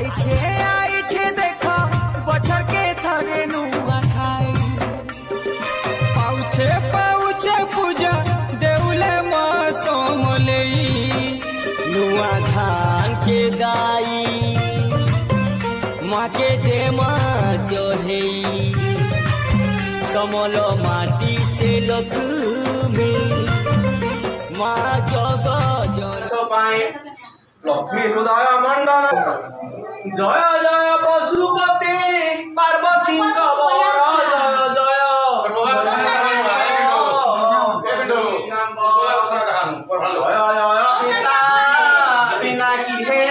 आई छे देखो बछर के थरे नुआ खाई पाउछे पाउछे पूजा देउले मौसम लेई नुआ धान के दाई माँ के दे माँ चढ़ेई समलो माटी से लक्ष्मी माँ जग लक्ष्मी हृदय मंडल जय जय पशुपति पार्वती कबर जय जय पिता बिना की हे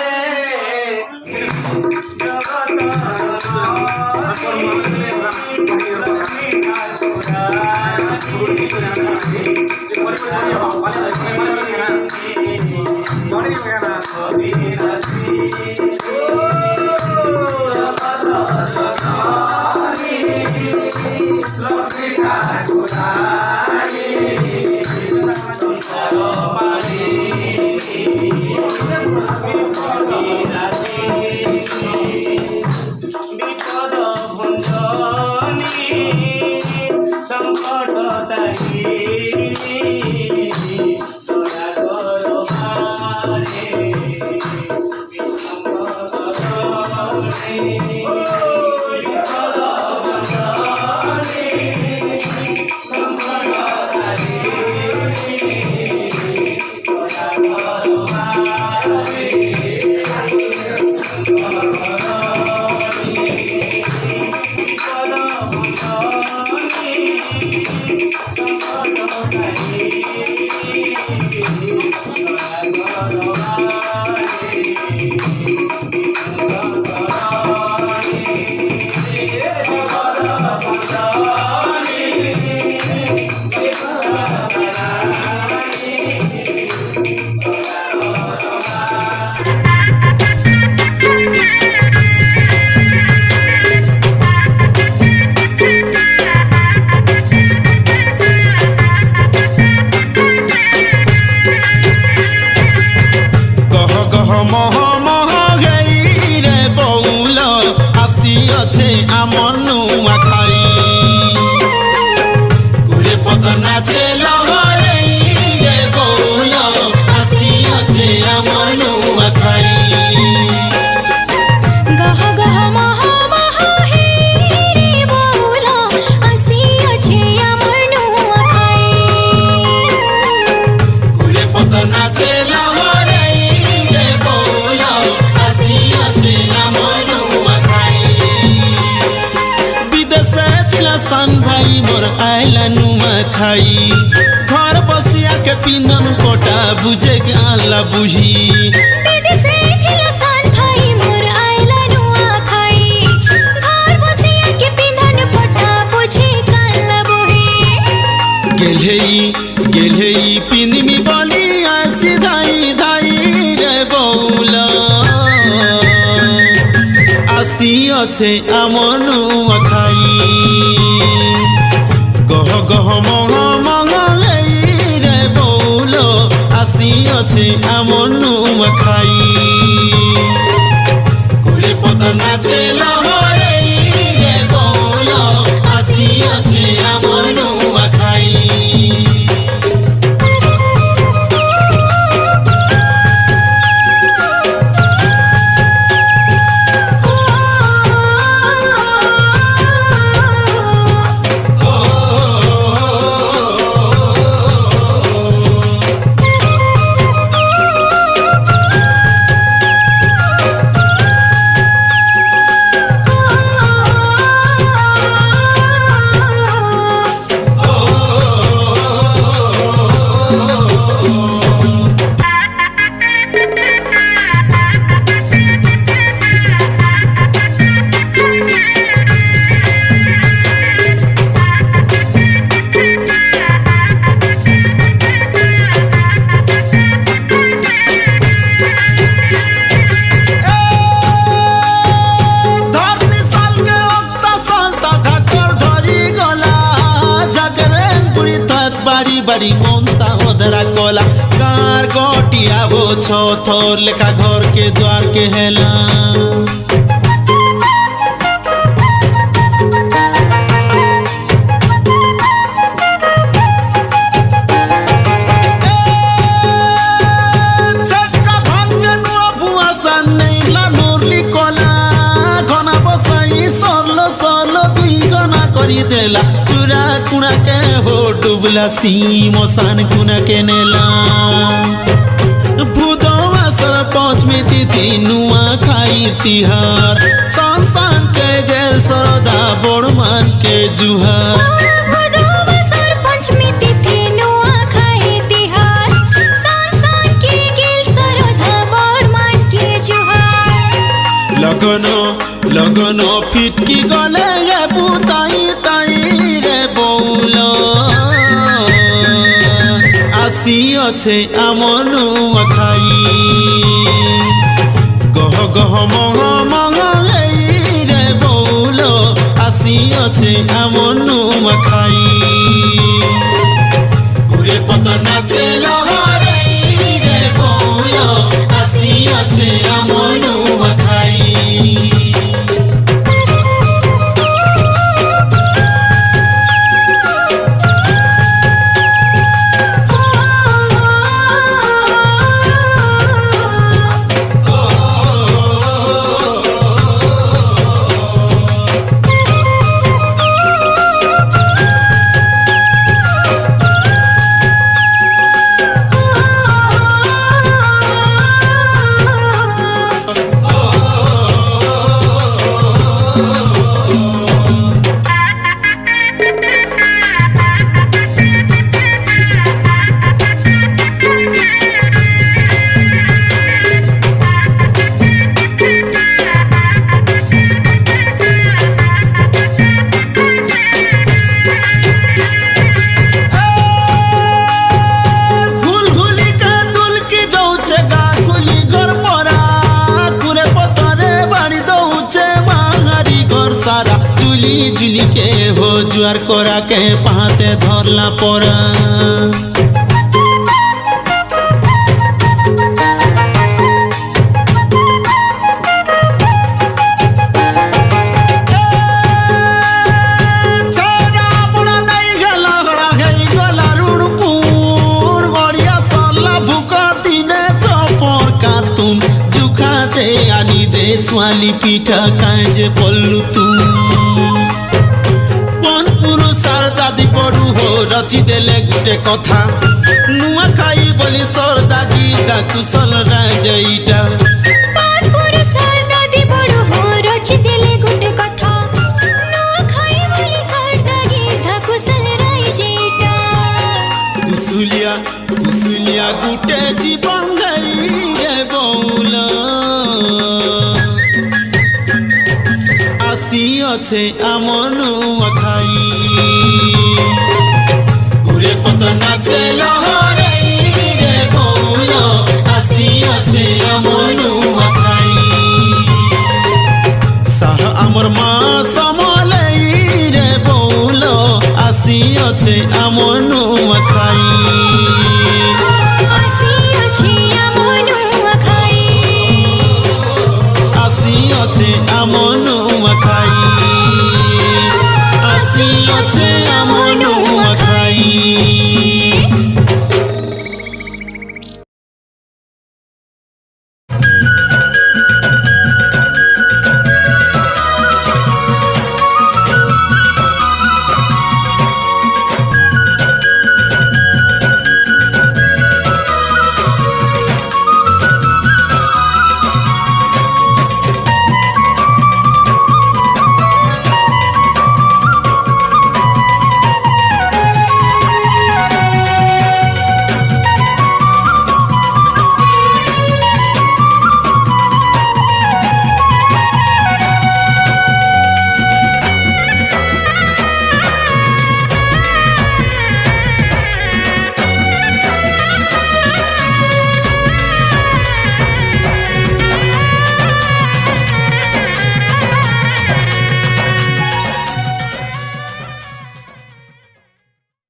आमर नुआ खाई कुरे पद नाचे लहरे रे बौल आसी अच्छे आमर नुआ खाई गह गह मह मह हे रे बौल आसी अच्छे आमर नुआ खाई कुरे पद नाचे लहरे रे बौल आसी अच्छे आमर नुआ सान भाई मोर आयला नुआ खाई घर बसिया के पिंधन कोटा बुझे के आला बुझी विदेशे खिला सान भाई मोर आयला नुआ खाई घर बसिया के पिंधन कोटा बुझे काला बुही गेलहेई पिंधमी बोली आसी धाई धाई रे बौला आसी अच्छे आमर नुआ खाई गह गह मह मह रे बौल आसी अच्छे आमर नुआ खाई कुरे पद नाचे लहरे रे बौल आसी अच्छे आमर नुआ खाई बारी मनसा ओदरा कोला कार गोटिया वो छो थोर लेखा घर के द्वार के हेला। मारी देला चूरा कुणा के हो डुबला सीमसान कुना के नेला भूदवासर पंचमी तिथि नुआ खाई तिहार सांसान के गेल सरदा बड़मान के जुहार भदौवसर पंचमी तिथि नुआखाई तिहार सांसान के गेल सरधा बड़मान के जुहार लगन फिटकी गले गे पुताई ताई रे बौल आसी अच्छे आम नुआखाई गह गह मग मग गई रे बौल आसी अच्छे आम नुआखाई कुरे पत नाचे लहरे रे बौल आसी अच्छे आम नुआखाई जुली के हो जुआर कोरा के पाते धरला परा आनी देशवाली पीठा कांजे पल्लू तुम दादी पड़ू हो रची देले गुटे कथा नुआ खाई बोली सरदा गीता कुशल राजईटा पानपुर सरदा दी बड़ू हो रची देले गुटे कथा नुआ खाई बोली सरदा गीता कुशल राजईटा कुसुलिया गुटे जीवन गई रे बौल आसी अच्छे आम नुआखाई कुरे पत नाचे लहरे रे बौल आसी अच्छे आम नुआखाई साह आमर माँ समलई रे बौल आसी अच्छे आम नुआखाई आसी अच्छे आम नुआखाई आसी अच्छे आम नुआखाई